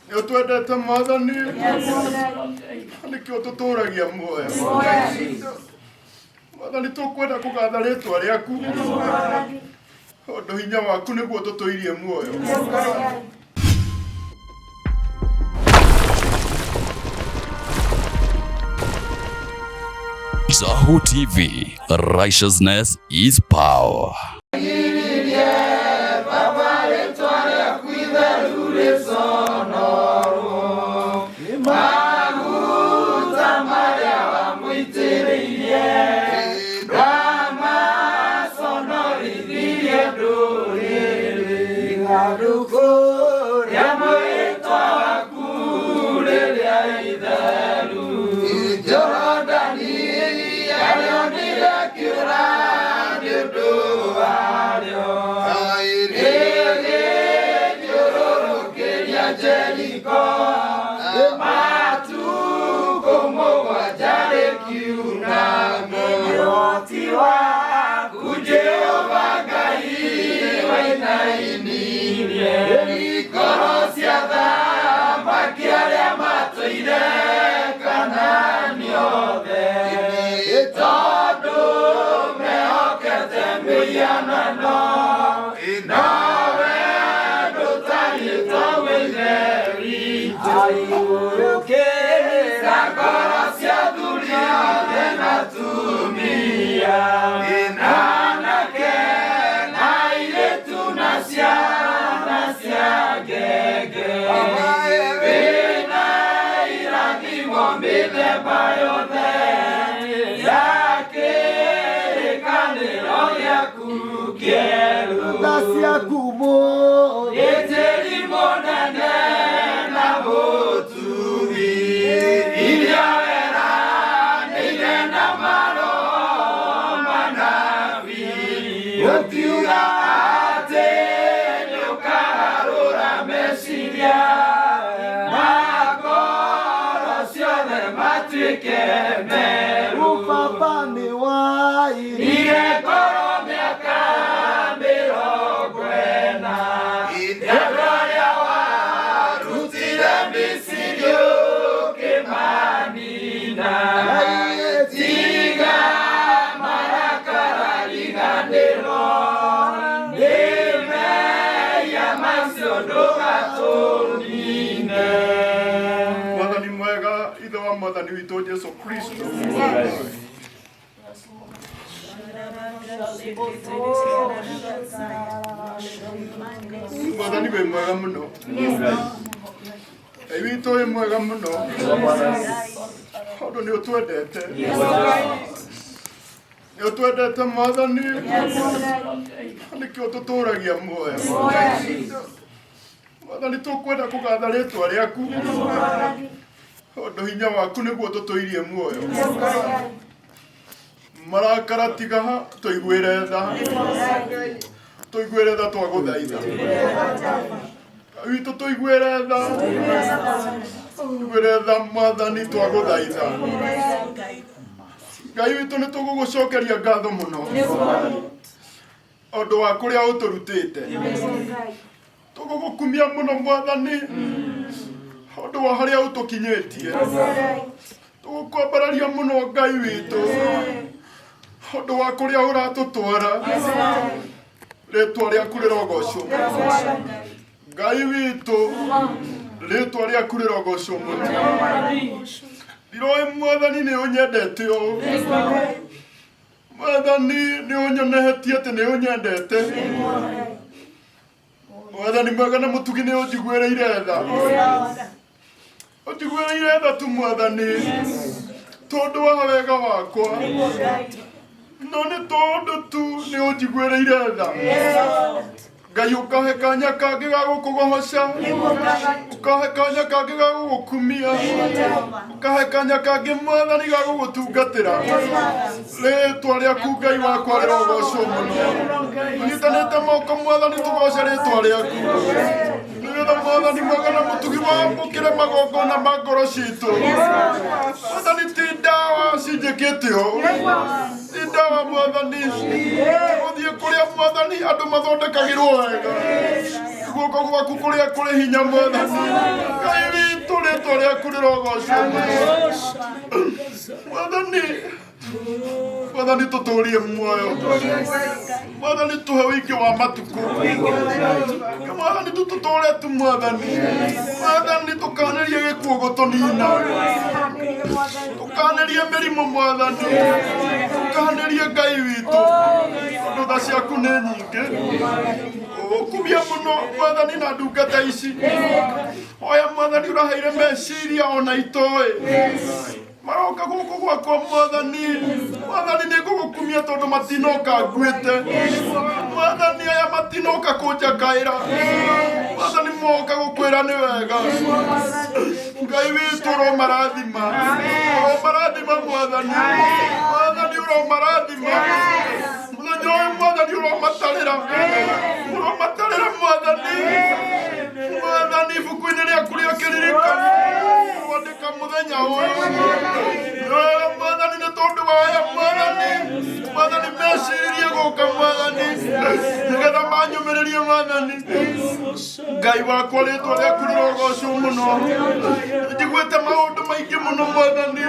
Nĩ ũtwendete Mwathani, nĩkĩo tũtũũragia muoyo. Mwathani, tũkwenda kũgatha rĩĩtwa rĩaku, tondũ hinya waku nĩguo tũtũirie muoyo. Zahu TV, righteousness is power. Mwathani witũ Jesu Kristo. Mwathani wĩ mwega mũno. Ngai witũ wĩ mwega mũno. Tondũ nĩ ũtwendete. Nĩ ũtwendete Mwathani. Nĩkĩo tũtũũragia muoyo. Mwathani, tũkwenda kũgatha rĩĩtwa rĩaku, tondũ hinya waku nĩguo tũtũirie muoyo. Marakara tiga tũiguĩre tha, tũiguĩre tha twagũthaitha. Witũ tũiguĩre tha, tũiguĩre tha Mwathani twagũthaitha. Ngai witũ nĩ tũgũgũcokeria ngatho mũno ũndũ wa kũrĩa ũtũrutĩte. Tũgũgũkumia mũno Mwathani ũndũ wa harĩa ũtũkinyĩtie. Tũgũkwambararia mũno Ngai witũ ũndũ wa kũrĩa ũratũtwara. Rĩĩtwa rĩaku rĩrogocwo. Ngai witũ, rĩĩtwa rĩaku rĩrogocwo mũno. Ndiroĩ Mwathani nĩ ũnyendete ũũ. Mwathani nĩ ũnyonehetie atĩ nĩ ũnyendete. Mwathani mwega na mũtugi nĩ ũnjiguĩrĩire tha. Ũnjiguĩrĩire tha tu Mwathani, tondũ wa wega wakwa. No nĩ tondũ tu nĩ ũnjiguĩrĩire tha. Ngai ũkahe kanya kangĩ ga gũkũgoca, ũkahe kanya kangĩ ga gũgũkumia, ũkahe kanya kangĩ Mwathani ga gũgũtungatĩra. Rĩĩtwa rĩaku Ngai wakwa rĩrogocwo mũno. Tũnyitanĩte moko Mwathani tũgoce rĩĩtwa rĩaku, nĩgetha Mwathani mwega na mũtugi wamũkĩre magongona ma ngoro citũ. Mwathani, ti ndawa cinjĩkĩte ũũ, ti ndawa Mwathani, gũthiĩ kũrĩa Mwathani andũ mathondekagĩrwo wega. Guoko gwaku kũrĩa kũrĩ hinya Mwathani. Ngai rĩa kũrĩrogocwo Mwathani tũtũũrie muoyo Mwathani tũhe ũingĩ wa matukũ Mwathani tũtũtũũre tu Mwathani tũkanĩrie gĩkuũ gũtũnina tũkanĩrie mĩrimũ Mwathani tũkanĩrie Ngai witũ tondũ tha ciaku nĩ nyingĩ ũkumia mũno Mwathani na ndungata ici oya Mwathani ũraheire meciria ona itoĩ maroka gũkũ gwakwa Mwathani nĩ ngũgũkumia tondũ matinoka nguĩte Mwathani aya matinoka kũnjakaĩra Mwathani moka gũkwĩra nĩ wega Ngai witũ ũromarathima Mwathani ũromarathima mũthenya ũyũ Mwathani ũromatarĩra Mwathani ibuku-inĩ rĩaku rĩa kĩririkano wandĩka mũthenya ũyũ Mwathani nĩ tondũ waya Mwathani mecirie gũka Mwathani nĩgetha manyũmĩrĩrie Mwathani Ngai wakwa rĩtwa rĩaku rĩrogocwo mũno njiguĩte maũndũ maingĩ mũno Mwathani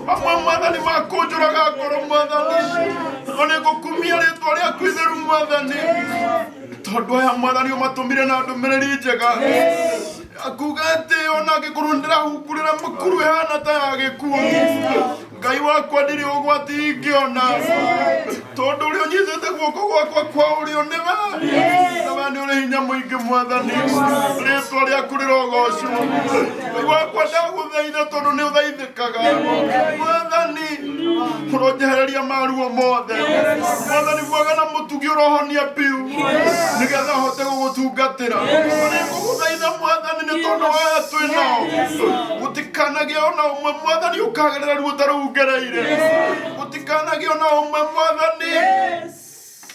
mamwe Mwathani makũnjũraga ngoro Mwathani no nĩ ngũkumia rĩtwa rĩaku itheru Mwathani tondũ aya Mwathani ũmatũmire na ndũmĩrĩri njega akuga atĩ ona angĩkorwo ndĩrahungurĩra mũkuru ĩhana ta ya gĩkuũ Ngai wakwa ndirĩ ũgwati ingĩona tondũ ũrĩa ũnyitĩte guoko gwakwa kwa ũrĩo nĩwe nĩ ũrĩ hinya mũingĩ Mwathani rĩtwa rĩaku rĩrogocwo Ngai wakwa ndagũthaitha tondũ nĩ ũthaithĩkaga Mwathani ũronjehereria maruo mothe Mwathani mwega na mũtugi ũrohonia biũ nĩgetha hote gũgũtungatĩra nĩ ngũgũthaitha Mwathani nĩ tondũ waya twĩnao gũtikanagĩa ona ũmwe Mwathani ũkagerera ruo ta rũu ngereire gũtikanagĩa ona ũmwe Mwathani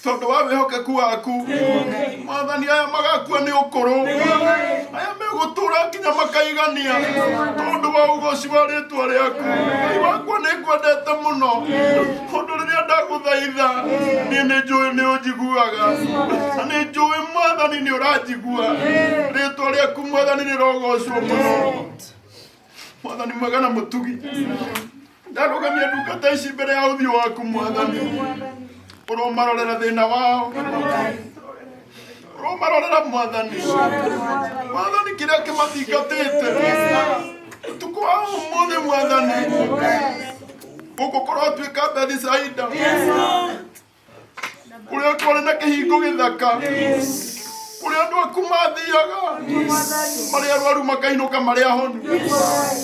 tondũ wa wĩhokeku waku Mwathani aya magakua nĩ ũkũrũ aya megũtũra nginya makaigania tondũ wa ũgoci wa rĩtwa rĩaku Ngai wakwa nĩ ngwendete mũno tondũ rĩrĩa ndagũthaitha niĩ nĩ njũĩ nĩ ũnjiguaga na nĩ njũĩ Mwathani nĩ ũranjigua rĩtwa rĩaku Mwathani rĩrogocwo mũno Mwathani mwega na mũtugi ndarũgamia ndungata ici mbere ya ũthiũ waku Mwathani ũromarorera thĩna wao ũromarorera Mwathani kĩrĩa kĩmathingatĩte ũtukũ wa ũmũthĩ Mwathani gũgũkorwo atuĩka Bethisaida kũrĩa kwarĩ na kĩhingo gĩthaka kũrĩa andũ aku mathiaga marĩ arwaru makainũka marĩ ahonu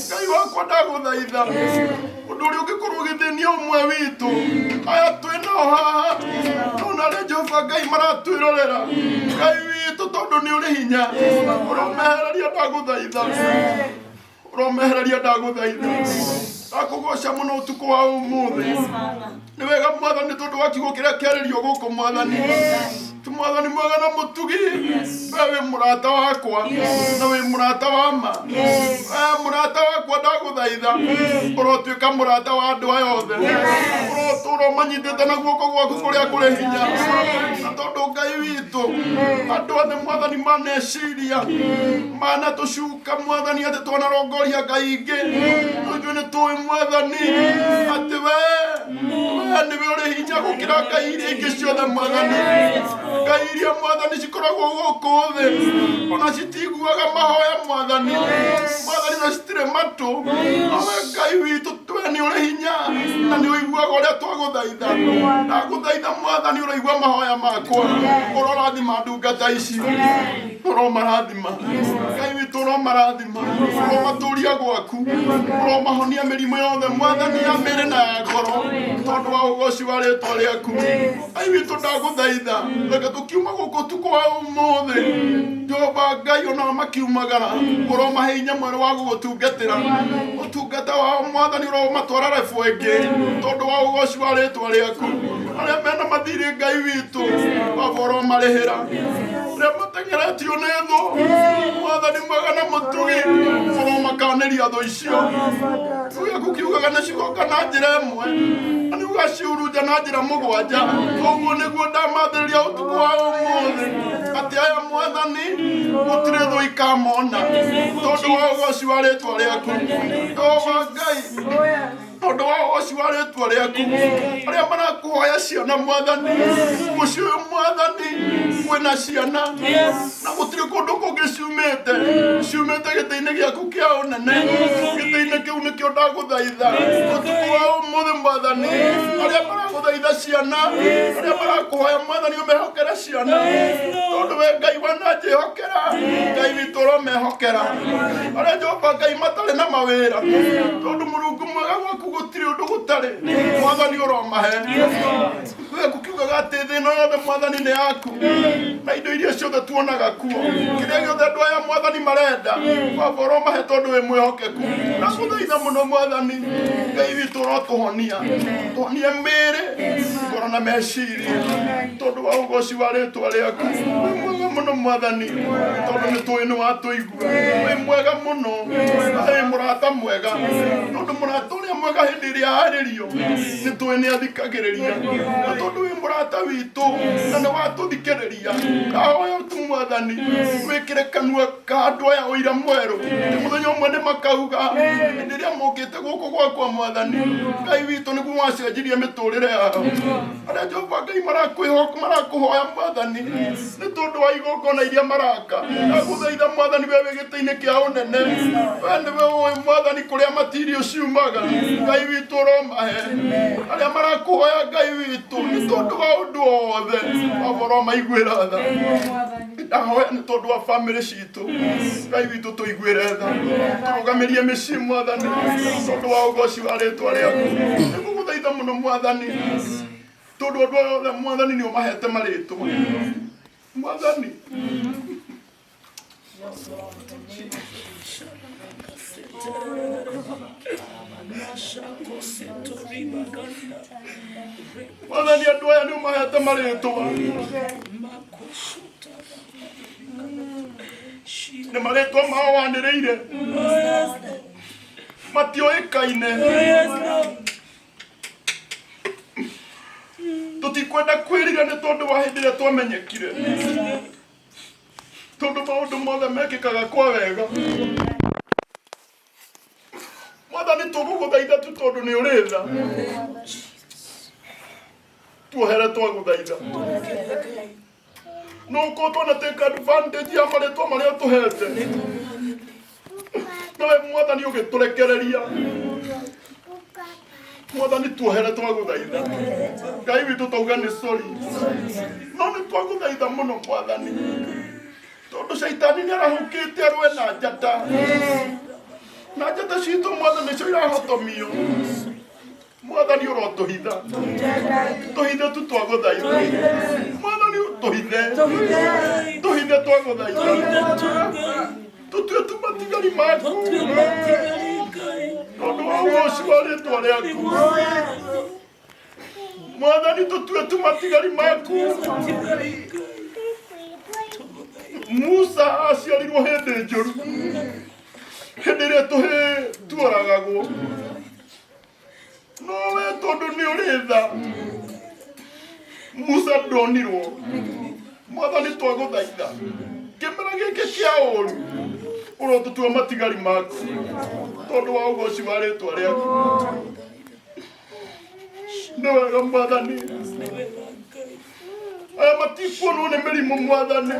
Ngai wakwa ndagũthaitha ũndũ ũrĩa ũngĩkorwo ũgĩthĩnia ũmwe witũ aya twĩnao haha ona rĩ Jehova Ngai maratwĩrorera Ngai witũ tondũ nĩ ũrĩ hinya ũromehereria ndagũthaitha ndakũgoca mũno ũtukũ wa ũmũthĩ nĩ wega Mwathani tondũ wa kiugo kĩrĩa kĩarĩrio gũkũ Mwathani Mwathani mwega na mũtugi wĩ mũrata wakwa na wĩ mũrata wa ma mũrata wakwa ndagũthaitha ũrotuĩka mũrata wa andũ aya othe ũrotũra ũmanyitĩte na guoko gwaku kũrĩa kũrĩ hinya na tondũ Ngai witũ andũ othe Mwathani maneciria manatũcuka Mwathani atĩ twanarongoria Ngai ingĩ ithuĩ nĩ tũĩ Mwathani atĩ wee nĩwe ũrĩ hinya gũkĩra Ngai iria ingĩ ciothe Mwathani Ngai iria Mwathani cikoragwo gũkũ thĩ ona citiguaga mahoya Mwathani no citirĩ matũ nawe Ngai witũ we nĩ ũrĩ hinya na nĩ ũiguaga ũrĩa twagũthaitha ndagũthaitha Mwathani ũraigua mahoya makwa ũrorathima ndungata ici ũromarathima Ngai witũ ũromarathima ũromatũria gwaku ũromahonia mĩrimũ yothe Mwathani ya mĩĩrĩ na ya ngoro tondũ wa ũgoci wa rĩtwa rĩaku Ngai witũ ndagũthaitha reke tũkiuma gũkũ ũtukũ wa ũmũthĩ Jehova Ngai ona makiumagara ũromahe hinya mwerũ wa gũgũtungatĩra ũtungata wao Mwathani ũromatwara rebu ĩngĩ tondũ wa ũgoci wa rĩtwa rĩaku arĩa mena mathirĩ Ngai witũ Baba ũromarĩhĩra arĩa mateng'eretio nĩ thũ Mwathani mwega na mũtugi ũromakanĩria thũ icio gĩaku kiugaga nĩ cigoka na njĩra ĩmwe na nĩ ũgaciuruja na njĩra mũgwanja ũguo nĩguo ndamathĩrĩria ũtukũ wa ũmũthĩ atĩ aya Mwathani gũtirĩ thũ ikamona tondũ wa ũgoci wa rĩtwa rĩaku Jehova Ngai tondũ wa ũgoci wa rĩtwa rĩaku arĩa marakũhoya ciana Mwathani mũciĩ ũyũ Mwathani kwĩna ciana na gũtirĩ kũndũ kũngĩ ciumĩte gĩtĩ-inĩ gĩaku kĩa ũnene gĩtĩ-inĩ kĩu nĩkĩo ndagũthaitha ũtukũ wa ũmũthĩ Mwathani arĩa maragũthaitha ciana arĩa marakũhoya Mwathani ũmehokere ciana tondũ we Ngai wananjĩhokera Ngai witũ ũromehokera arĩa Jehova Ngai matarĩ na mawĩra tondũ Mũrungu mwega gwaku gũtirĩ ũndũ gũtarĩ Mwathani ũromahe we kukiugaga atĩ thĩ ĩno yothe Mwathani nĩ yaku na indo iria ciothe tuonaga kuo kĩrĩa gĩothe andũ aya Mwathani marenda Baba ũromahe tondũ wĩ mwĩhokeku na gũthaitha mũno Mwathani Ngai witũ ũrotũhonia tũhonie mĩĩrĩ ngoro na meciria tondũ wa ũgoci wa rĩtwa rĩaku wĩ mwega mũno Mwathani tondũ nĩ tũĩ nĩ watũigua wĩ mwega mũno wĩ mũrata mwega tondũ mũrata ũrĩa mwega hĩndĩ ĩrĩa arĩrio nĩ tũĩ nĩ athikagĩrĩria na tondũ wĩ mũrata witũ na nĩ watũthikĩrĩria ndahoya tu Mwathani wĩkĩre kanua ka andũ aya ũira mwerũ mũthenya ũmwe nĩ makauga hĩndĩ ĩrĩa mokĩte gũkũ gwakwa Mwathani Ngai witũ nĩguo wacenjirie mĩtũrĩre yao arĩa Jehova Ngai marakũhoya Mwathani nĩ tondũ wa igongona iria maraka ndagũthaitha Mwathani we wĩ gĩtĩ-inĩ kĩa ũnene we nĩwe ũĩ Mwathani kũrĩa matirio ciumaga Ngai witũ ũromahe arĩa marakũhoya Ngai witũ nĩ tondũ wa ũndũ wothe Baba ũromaiguĩra tha ndahoya nĩ tondũ wa bamĩrĩ citũ Ngai witũ tũiguĩre tha tũrũgamĩrie mĩciĩ Mwathani tondũ wa ũgoci wa rĩtwa rĩaku nĩgũgũthaitha mũno Mwathani tondũ andũ othe Mwathani nĩ ũmahete marĩtwa Mwathani Mwathani andũ aya nĩ ũmahete marĩtwa nĩ marĩtwa mao wanĩrĩire matioĩkaine tũtikwenda kwĩrira nĩ tondũ wa hĩndĩ ĩrĩa twamenyekire tondũ maũndũ mothe mekĩkaga kwa wega Mwathani tũgũgũthaitha tu tondũ nĩ ũrĩ tha tuohere twagũthaitha no ũkorwo twanatake advantage ya marĩtwa marĩa tũhete nawe Mwathani ũgĩtũrekereria Mwathani tuohere twagũthaitha Ngai witũ tauga nĩ sorry no nĩ twagũthaitha mũno Mwathani tondũ Shaitani nĩ arahũkĩte arũe na njata citũ Mwathani nĩcio irahotomio Mwathani ũrotũhitha tũhithe tu twagũthaitha Mwathani tũhithe twagũthaitha tũtue tu matigari maku tondũ wa ũgoci wa rĩtwa rĩaku Mwathani tũtue tu matigari maku Musa aciarirwo hĩndĩ njũru hĩndĩ ĩrĩa tũhĩ tuoragagwo no we tondũ nĩ ũrĩ tha Musa ndonirwo Mwathani twagũthaitha kĩmera gĩkĩ kĩa ũũru ũrotũtua matigari maku tondũ wa ũgoci wa rĩtwa rĩaku nĩ wega Mwathani aya matikuonwo nĩ mĩrimũ Mwathani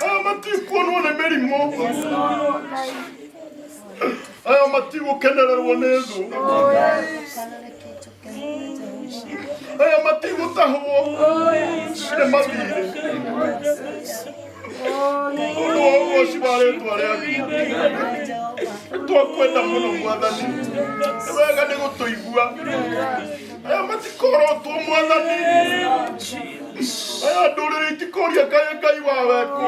aya matikuonwo nĩ mĩrimũ aya matigũkenererwo nĩ thũ aya matigũtahwo nĩ mathirĩ tondũ wa ũgoci wa rĩtwa rĩaku twakwenda mũno Mwathani nĩ wega nĩ gũtũigua aya matikorotwo Mwathani aya ndũrĩrĩ itikoria Ngai wa weku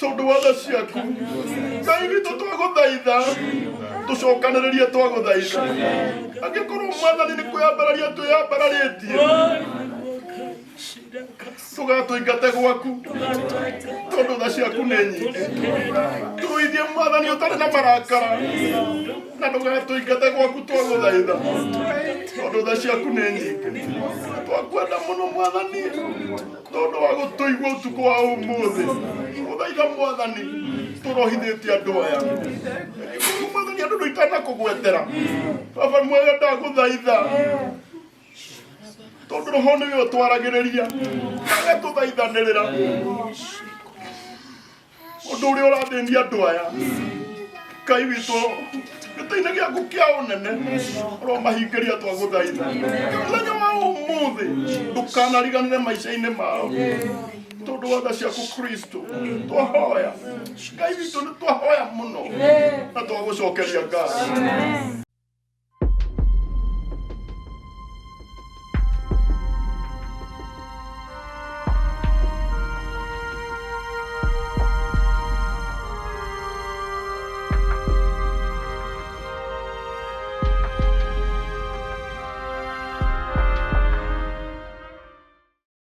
tondũ wa tha ciaku Ngai witũ twagũthaitha tũcokanĩrĩrie twagũthaitha angĩkorwo Mwathani nĩ kwĩyambararia twĩyambararĩtie tũgatũingate gwaku tondũ tha ciaku nĩ nyingĩ tũruithie Mwathani ũtarĩ na marakara na ndũgatũingate gwaku twagũthaitha tondu tha ciaku nĩ nyingĩ. Twakwenda mũno Mwathani tondu wa gũtũigua ũtukũ wa ũmũthĩ. Gũthaitha Mwathani tũrohithĩtie andũ aya. Mwathani andũ ndũitanakũgwetera. Baba mwega ndagũthaitha tondu roho nĩwe ũtwaragĩrĩria. Nawe tũthaithanĩrĩra ũndũ ũrĩa ũrathĩnia andũ aya. Ngai witũ gĩtĩ-inĩ gĩaku kĩa ũnene ũromahingĩria twagũthaitha. Mũthenya wa ũmũthĩ ndũkanariganĩre maica-inĩ mao tondu wa tha ciaku Kristo. Twahoya Ngai witũ nĩ twahoya mũno na twagũcokeria ngatho.